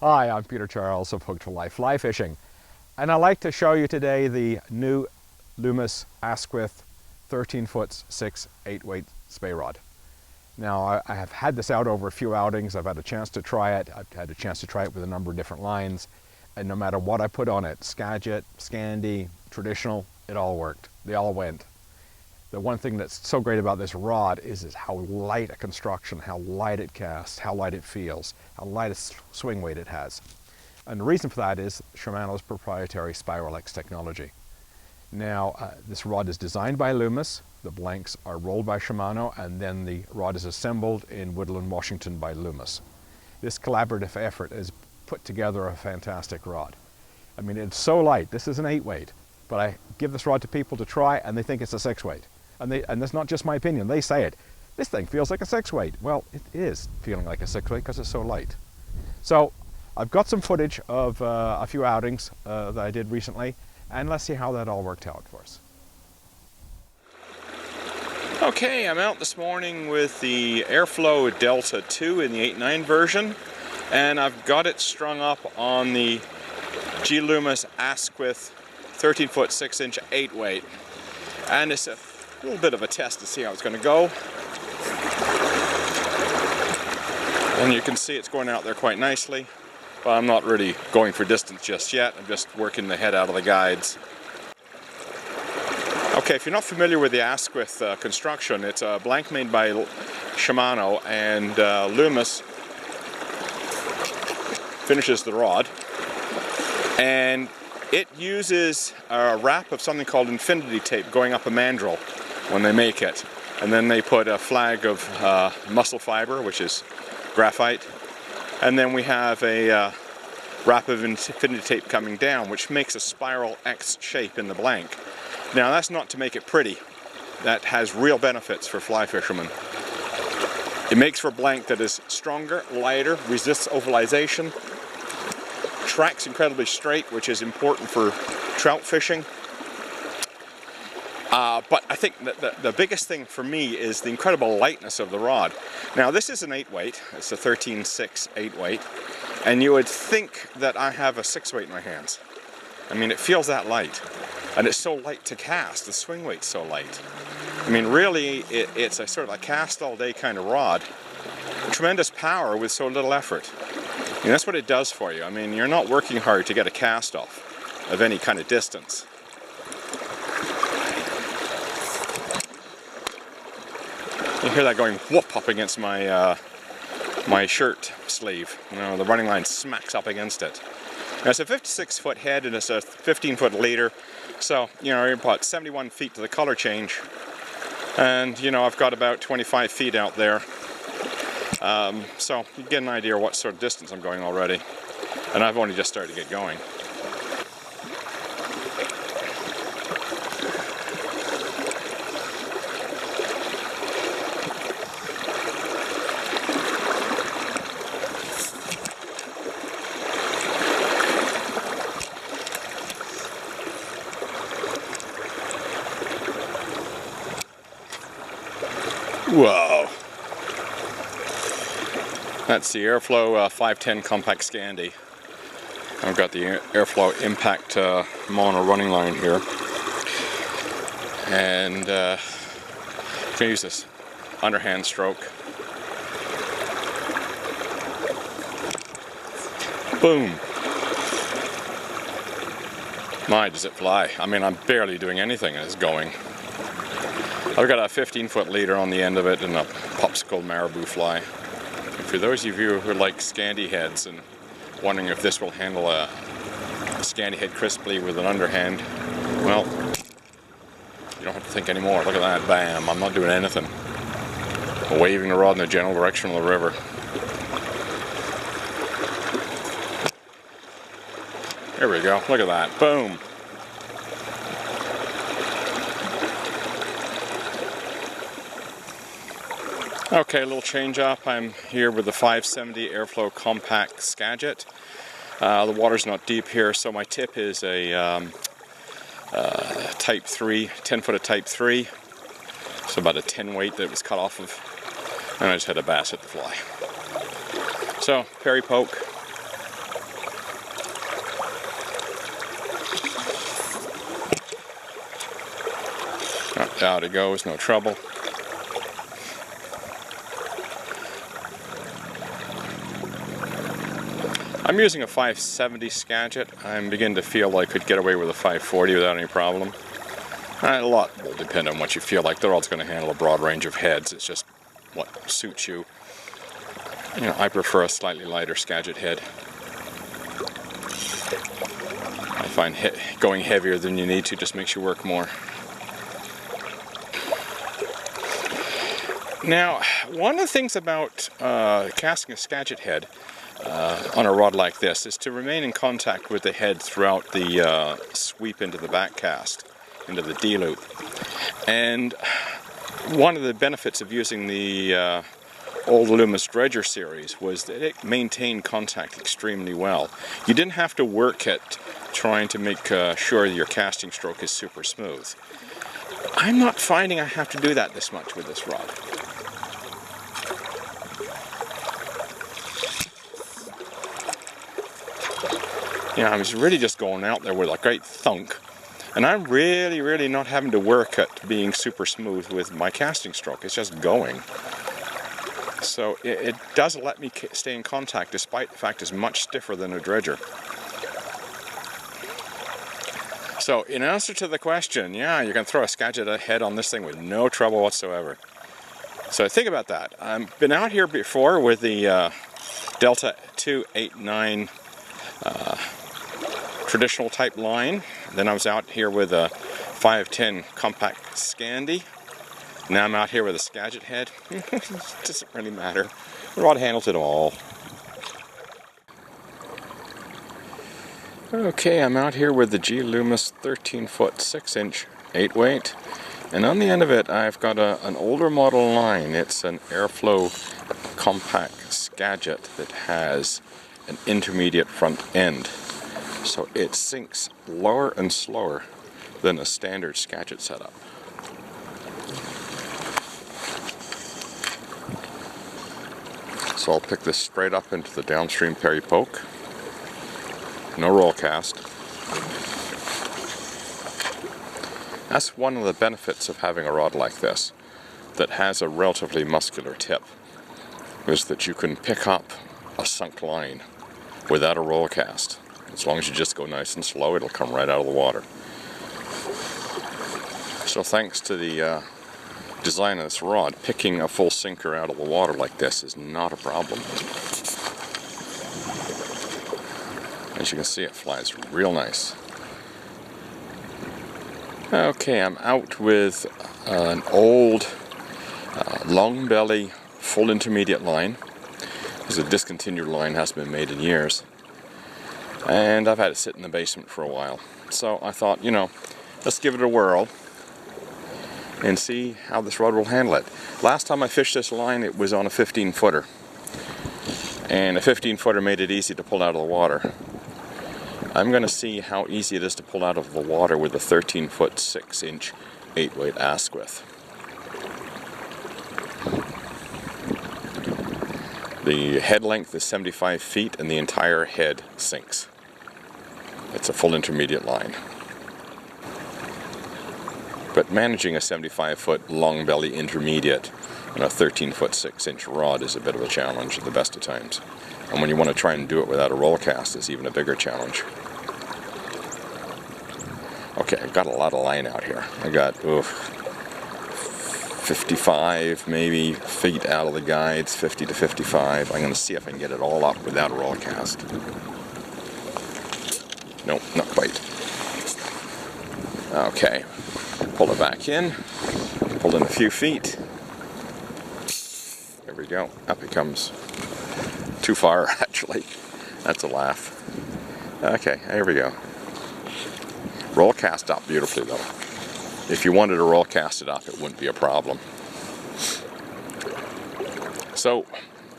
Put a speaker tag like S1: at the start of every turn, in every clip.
S1: Hi, I'm Peter Charles of Hooked for Life Fly Fishing, and I'd like to show you today the new Loomis Asquith 13-foot 6 8-weight Spey rod. Now I have had this out over a few outings. I've had a chance to try it. I've had a chance to try it with a number of different lines, and no matter what I put on it, Skagit, Scandi, traditional, it all worked. They all went. The one thing that's so great about this rod is how light a construction, how light it casts, how light it feels, how light a swing weight it has. And the reason for that is Shimano's proprietary Spiral X technology. Now, this rod is designed by Loomis, the blanks are rolled by Shimano, and then the rod is assembled in Woodland, Washington by Loomis. This collaborative effort has put together a fantastic rod. I mean, it's so light. This is an 8-weight, but I give this rod to people to try and they think it's a 6-weight. And that's not just my opinion, they say it. This thing feels like a 6-weight. Well, it is feeling like a 6-weight because it's so light. So I've got some footage of a few outings that I did recently, and let's see how that all worked out for us.
S2: Okay, I'm out this morning with the Airflow Delta 2 in the 8.9 version, and I've got it strung up on the Loomis Asquith 13-foot 6-inch 8-weight. And it's a little bit of a test to see how it's going to go. And you can see it's going out there quite nicely, but I'm not really going for distance just yet. I'm just working the head out of the guides. Okay, if you're not familiar with the Asquith construction, it's a blank made by Shimano, and Loomis finishes the rod. And it uses a wrap of something called infinity tape going up a mandrel when they make it. And then they put a flag of muscle fiber, which is graphite. And then we have a wrap of infinity tape coming down, which makes a spiral X shape in the blank. Now that's not to make it pretty. That has real benefits for fly fishermen. It makes for a blank that is stronger, lighter, resists ovalization, tracks incredibly straight, which is important for trout fishing. But I think that the biggest thing for me is the incredible lightness of the rod. Now this is an 8-weight, it's a 13.6 8-weight, and you would think that I have a 6-weight in my hands. I mean, it feels that light, and it's so light to cast, the swing weight's so light. I mean, really, it's a sort of a cast all day kind of rod. Tremendous power with so little effort. And that's what it does for you. I mean, you're not working hard to get a cast off of any kind of distance. You hear that going whoop up against my my shirt sleeve. You know, the running line smacks up against it. Now, it's a 56-foot head and it's a 15-foot leader. So, you know, you're about 71 feet to the color change. And, you know, I've got about 25 feet out there. So you get an idea of what sort of distance I'm going already. And I've only just started to get going. Whoa. That's the Airflow 510 Compact Scandi. I've got the Airflow Impact mono running line here. And I'm going to use this underhand stroke. Boom. My, does it fly. I mean, I'm barely doing anything and it's going. I've got a 15-foot leader on the end of it and a popsicle marabou fly. And for those of you who like Scandi heads and wondering if this will handle a Scandi head crisply with an underhand, well, you don't have to think anymore. Look at that, bam, I'm not doing anything. I'm waving the rod in the general direction of the river. There we go, look at that, boom. Okay, a little change up. I'm here with the 570 Airflow Compact Skagit. The water's not deep here, so my tip is a Type 3, 10-foot of Type 3. So about a 10 weight that was cut off of, and I just had a bass hit the fly. So, Perry poke, Out it goes, no trouble. I'm using a 570 Skagit. I'm beginning to feel I could get away with a 540 without any problem. A lot will depend on what you feel like. They're all going to handle a broad range of heads. It's just what suits you. You know, I prefer a slightly lighter Skagit head. I find going heavier than you need to just makes you work more. Now, one of the things about casting a Skagit head on a rod like this is to remain in contact with the head throughout the sweep into the back cast, into the D-loop. And one of the benefits of using the old Loomis Dredger series was that it maintained contact extremely well. You didn't have to work at trying to make sure your casting stroke is super smooth. I'm not finding I have to do that this much with this rod. You know, I was really just going out there with a great thunk, and I'm really not having to work at being super smooth with my casting stroke. It's just going. So it does let me stay in contact despite the fact it's much stiffer than a dredger. So in answer to the question, yeah, you can throw a Skagit head on this thing with no trouble whatsoever. So think about that. I've been out here before with the Delta 289 traditional type line. Then I was out here with a 510 compact Scandi. Now I'm out here with a Skagit head. It doesn't really matter. The rod handles it all. Okay, I'm out here with the G Loomis 13-foot 6-inch 8-weight. And on the end of it I've got an older model line. It's an Airflow compact Skagit that has an intermediate front end. So it sinks lower and slower than a standard Skagit setup. So I'll pick this straight up into the downstream Perry poke. No roll cast. That's one of the benefits of having a rod like this that has a relatively muscular tip, is that you can pick up a sunk line without a roll cast. As long as you just go nice and slow, it'll come right out of the water. So thanks to the design of this rod, picking a full sinker out of the water like this is not a problem. As you can see, it flies real nice. Okay, I'm out with an old long belly full intermediate line. This is a discontinued line, hasn't been made in years. And I've had it sit in the basement for a while. So I thought, you know, let's give it a whirl and see how this rod will handle it. Last time I fished this line, it was on a 15-footer. And a 15-footer made it easy to pull out of the water. I'm going to see how easy it is to pull out of the water with a 13-foot 6-inch 8-weight Asquith. The head length is 75 feet and the entire head sinks. It's a full intermediate line. But managing a 75-foot long belly intermediate on a 13-foot 6-inch rod is a bit of a challenge at the best of times. And when you want to try and do it without a roll cast, it's even a bigger challenge. Okay, I've got a lot of line out here. I got 55 maybe feet out of the guides, 50 to 55. I'm going to see if I can get it all up without a roll cast. Nope, not quite. Okay, pull it back in, pull in a few feet. There we go, up it comes. Too far, actually. That's a laugh. Okay, here we go. Roll cast up beautifully though. If you wanted to roll cast it up, it wouldn't be a problem. So,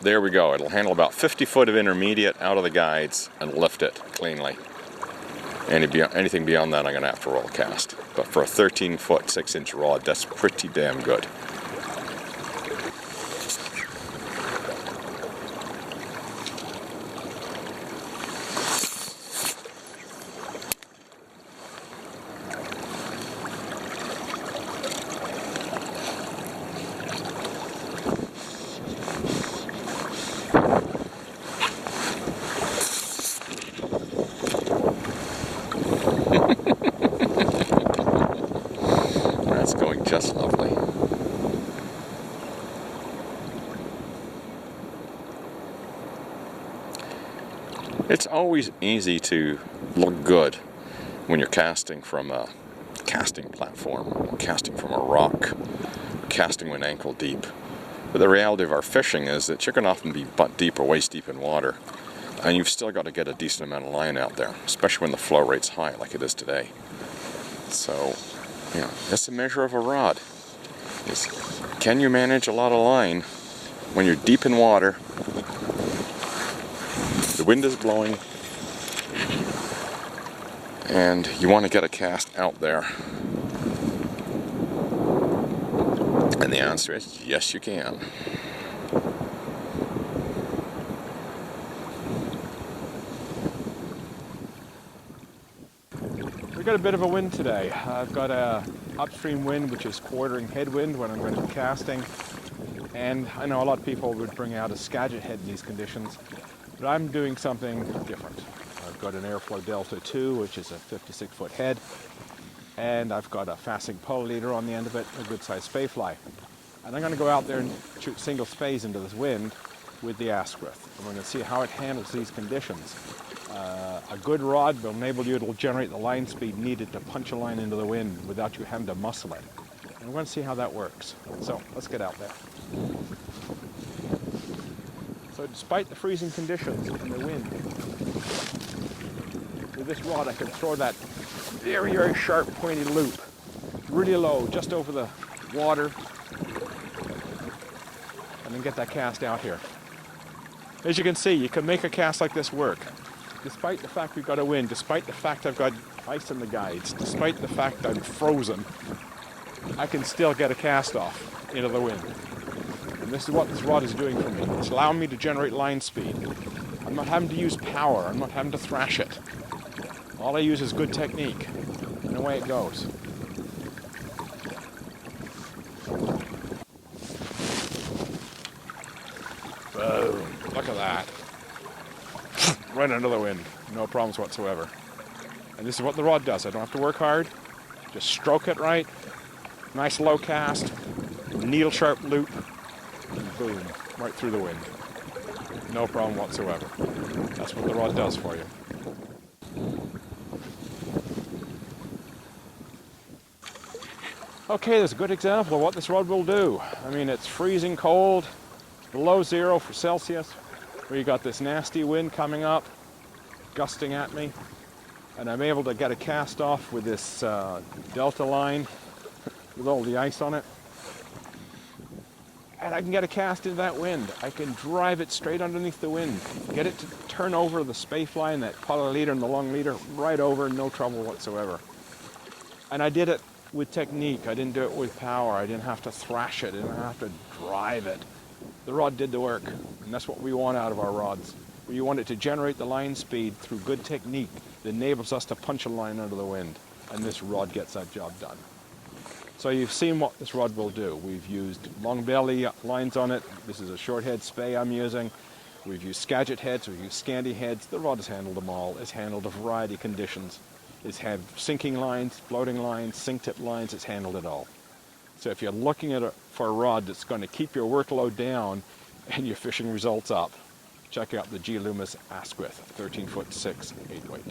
S2: there we go. It'll handle about 50 foot of intermediate out of the guides and lift it cleanly. Anything beyond that, I'm going to have to roll cast. But for a 13-foot 6-inch rod, that's pretty damn good. just lovely. It's always easy to look good when you're casting from a casting platform, casting from a rock, casting when ankle deep. But the reality of our fishing is that you can often be butt deep or waist deep in water, and you've still got to get a decent amount of line out there, especially when the flow rate's high like it is today. So, it's a measure of a rod. Can you manage a lot of line when you're deep in water, the wind is blowing, and you want to get a cast out there? And the answer is yes, you can.
S1: We've got a bit of a wind today. I've got a upstream wind, which is quartering headwind when I'm going to be casting. And I know a lot of people would bring out a Skagit head in these conditions, but I'm doing something different. I've got an Airflow Delta 2, which is a 56-foot head, and I've got a fasting pole leader on the end of it, a good-sized Spey fly. And I'm going to go out there and shoot single Speys into this wind with the Asquith. And we're going to see how it handles these conditions. A good rod will enable you to generate the line speed needed to punch a line into the wind without you having to muscle it. And we're going to see how that works. So let's get out there. So despite the freezing conditions and the wind, with this rod I can throw that very, very sharp pointy loop really low, just over the water, and then get that cast out here. As you can see, you can make a cast like this work. Despite the fact we've got a wind, despite the fact I've got ice in the guides, despite the fact I'm frozen, I can still get a cast off into the wind. And this is what this rod is doing for me. It's allowing me to generate line speed. I'm not having to use power. I'm not having to thrash it. All I use is good technique, and away it goes. Boom. Look at that. Right under the wind. No problems whatsoever. And this is what the rod does. I don't have to work hard. Just stroke it right. Nice low cast. Needle sharp loop. And boom. Right through the wind. No problem whatsoever. That's what the rod does for you. Okay, there's a good example of what this rod will do. I mean, it's freezing cold, below 0 for Celsius. We got this nasty wind coming up, gusting at me, and I'm able to get a cast off with this Delta line with all the ice on it. And I can get a cast into that wind. I can drive it straight underneath the wind, get it to turn over the Spey fly and that poly leader and the long leader right over, no trouble whatsoever. And I did it with technique. I didn't do it with power. I didn't have to thrash it. I didn't have to drive it. The rod did the work, and that's what we want out of our rods. We want it to generate the line speed through good technique that enables us to punch a line under the wind, and this rod gets that job done. So you've seen what this rod will do. We've used long belly lines on it. This is a short head Spey I'm using. We've used Skagit heads, we've used Scandi heads. The rod has handled them all. It's handled a variety of conditions. It's had sinking lines, floating lines, sink tip lines. It's handled it all. So if you're looking at for a rod that's going to keep your workload down and your fishing results up, check out the Loomis Asquith 13-foot 6 8-weight.